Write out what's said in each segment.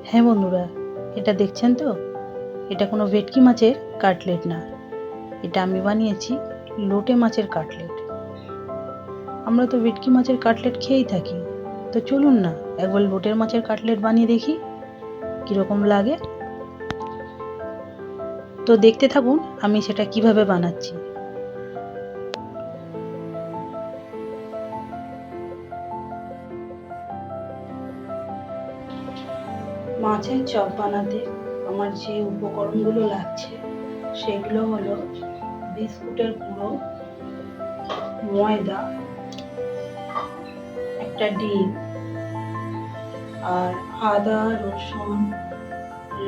হ্যাঁ বন্ধুরা, এটা দেখছেন তো, এটা কোনো ভেটকি মাছের কাটলেট না, এটা আমি বানিয়েছি লোটে মাছের কাটলেট। আমরা তো ভেটকি মাছের কাটলেট খেয়েই থাকি, তো চলুন না একবার লোটের মাছের কাটলেট বানিয়ে দেখি কীরকম লাগে। তো দেখতে থাকুন আমি সেটা কিভাবে বানাচ্ছি। মাছের চপ বানাতে আমার যে উপকরণগুলো লাগছে সেগুলো হলো বিস্কুটের গুঁড়ো, ময়দা, একটা ডিম, আর আদা, রসুন,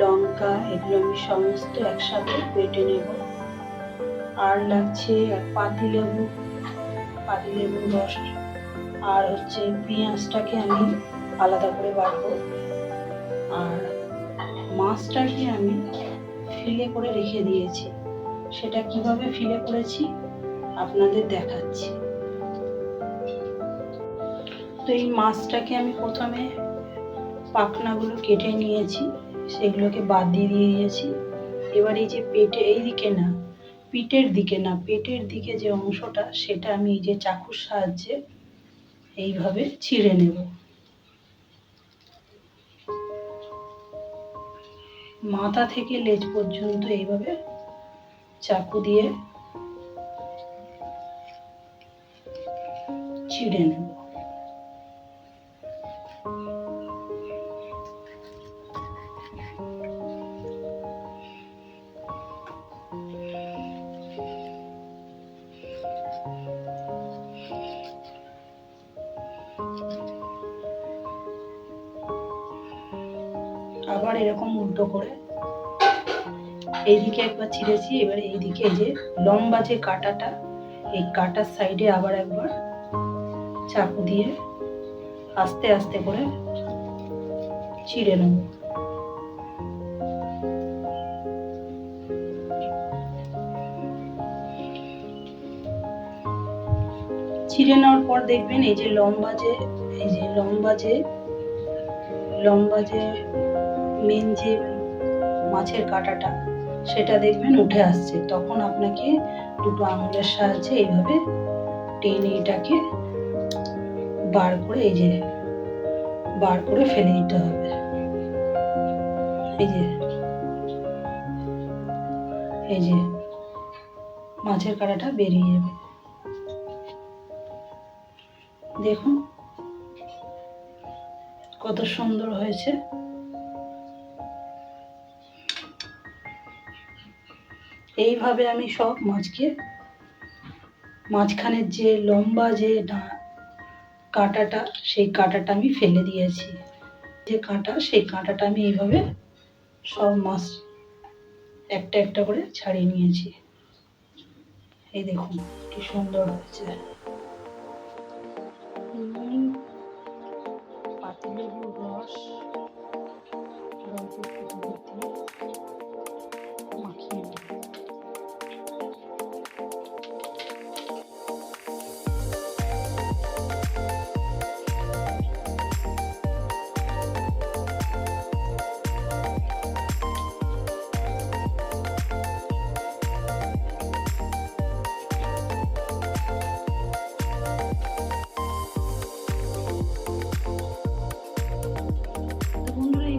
লঙ্কা, এগুলো আমি সমস্ত একসাথে বেটে নেব। আর লাগছে পাতিলেবুর রস, আর হচ্ছে পেঁয়াজটাকে আমি আলাদা করে বাটবো, আর মাছটাকে আমি ফিলে করে রেখে দিয়েছি। সেটা কিভাবে ফিলে করেছি আপনাদের দেখাচ্ছি। তো এই মাছটাকে আমি প্রথমে পাখনাগুলো কেটে নিয়েছি, সেগুলোকে বাদ দিয়ে দিয়েছি। এবার এই যে পেটের দিকে যে অংশটা, সেটা আমি এই যে চাকুর সাহায্যে এইভাবে ছিঁড়ে নেব। মাথা থেকে লেজ পর্যন্ত এইভাবে চাকু দিয়ে ছিঁড়ে নেব। আবার এরকম উল্টো করে এইদিকে একবার ছিঁড়েছি, এবার এইদিকে যে লম্বা যে কাঁটাটা, এই কাঁটার সাইডে আবার একবার চাকু দিয়ে আস্তে আস্তে করে ছিঁড়ে নেব। ছিঁড়ে নেওয়ার পর দেখবেন এই যে লম্বা যে মেন যে মাছের কাঁটাটা, সেটা দেখবেন উঠে আসছে। তখন আপনাকে দুটো আঙুলের সাহায্যে এইভাবে টেনে এটাকে বার করে ফেলে দিতে হবে। এই যে মাছের কাঁটাটা বেরিয়ে যাবে। দেখুন কত সুন্দর হয়েছে। এইভাবে আমি সব মাছকে, মাঝখানের যে লম্বা যে কাঁটাটা, সেই কাঁটাটা আমি ফেলে দিয়েছি। সেই কাঁটাটা আমি এইভাবে সব মাছ একটা একটা করে ছাড়িয়ে নিয়েছি। এই দেখুন কি সুন্দর হয়েছে। পাতিলেবুর রস মাখিয়ে নেব।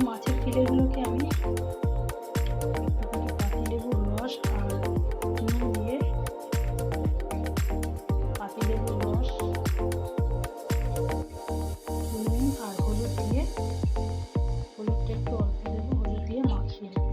মাছের ফিলেগুলোকে আমি পাতিলেবুর রস আর নুন দিয়ে, পাতিলেবুর রস, নুন আর হলুদ দিয়ে, হলুদটা একটু অল্প দেবো, হলুদ দিয়ে মাখিয়ে নেব।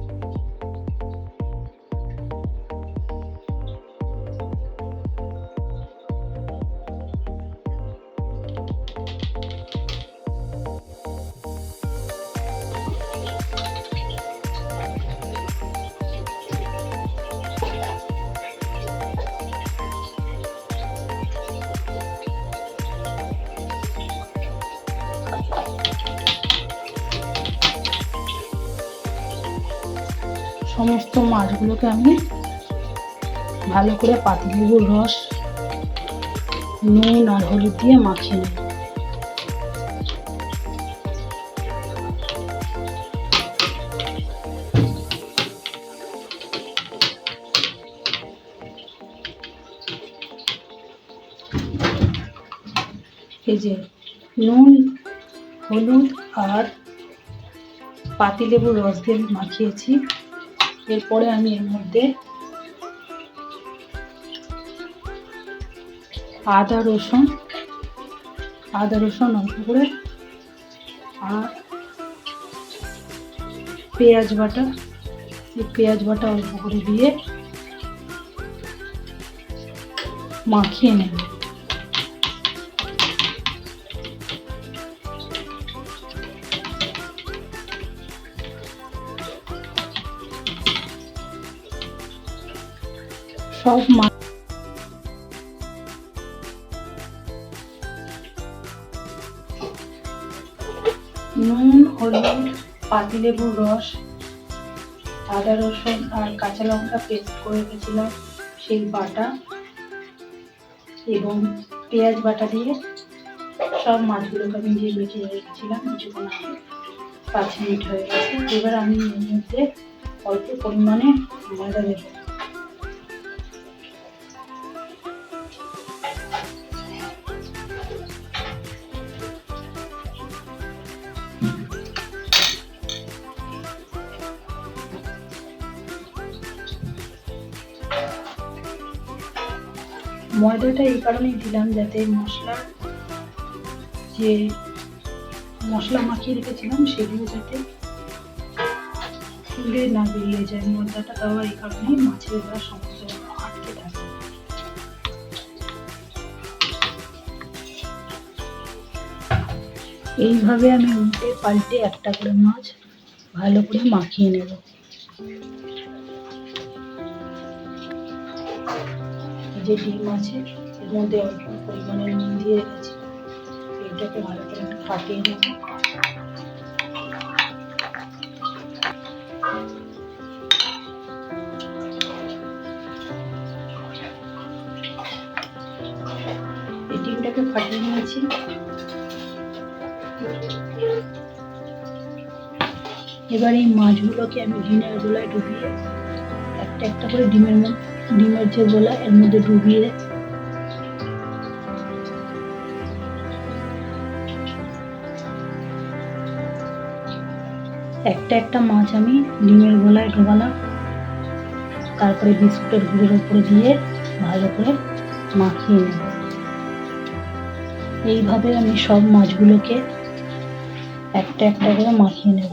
সমস্ত মাছগুলোকে আমি ভালো করে পাতিলেবুর রস, নুন আর হলুদ দিয়ে মাখিয়ে নেব। এই যে নুন, হলুদ আর পাতিলেবুর রস দিয়ে আমি মাখিয়েছি। এরপরে আমি এর মধ্যে আদা রসুন অল্প করে আর পেঁয়াজ বাটা, অল্প করে দিয়ে মাখিয়ে নেব। সব নুন, হলুদ, পাতিলেবুর রস, আদা রসুন আর কাঁচা লঙ্কা পেস্ট করে রেখেছিলাম সেই বাটা এবং পেঁয়াজ বাটা দিয়ে সব মাছগুলোকে আমি দিয়ে মেখে রেখেছিলাম কিছুক্ষণ আগে। 5 মিনিট হয়ে গেছে। এবার আমি এর মধ্যে অল্প পরিমাণে ময়দা দেব। ময়দাটা এই কারণেই দিলাম যাতে মশলা মাখিয়ে রেখেছিলাম সেগুলো যাতে ফুলে না বেরিয়ে যায়। ময়দাটা দেওয়া এই কারণেই মাছের গলা সমস্ত আটকে থাকে। এইভাবে আমি উল্টে পাল্টে একটা করে মাছ ভালো করে মাখিয়ে নেব। যে ডিম আছে এর মধ্যে অল্প পরিমাণে নুন দিয়ে রেখেছি, এটাকে ভালো করে একটু ফাটিয়ে নেব। এই ডিমটাকে ফাটিয়ে নিয়েছি। এবার এই মাছগুলোকে আমি ডিমের গোলায় ডুবিয়ে একটা করে ডিমের যে গোলা এর মধ্যে ডুবিয়ে একটা মাছ আমি ডিমের গোলায় ঢোকালাম। তারপরে বিস্কুটের গুঁড়োর উপরে দিয়ে ভালো করে মাখিয়ে নেব। এইভাবে আমি সব মাছগুলোকে একটা করে মাখিয়ে নেব।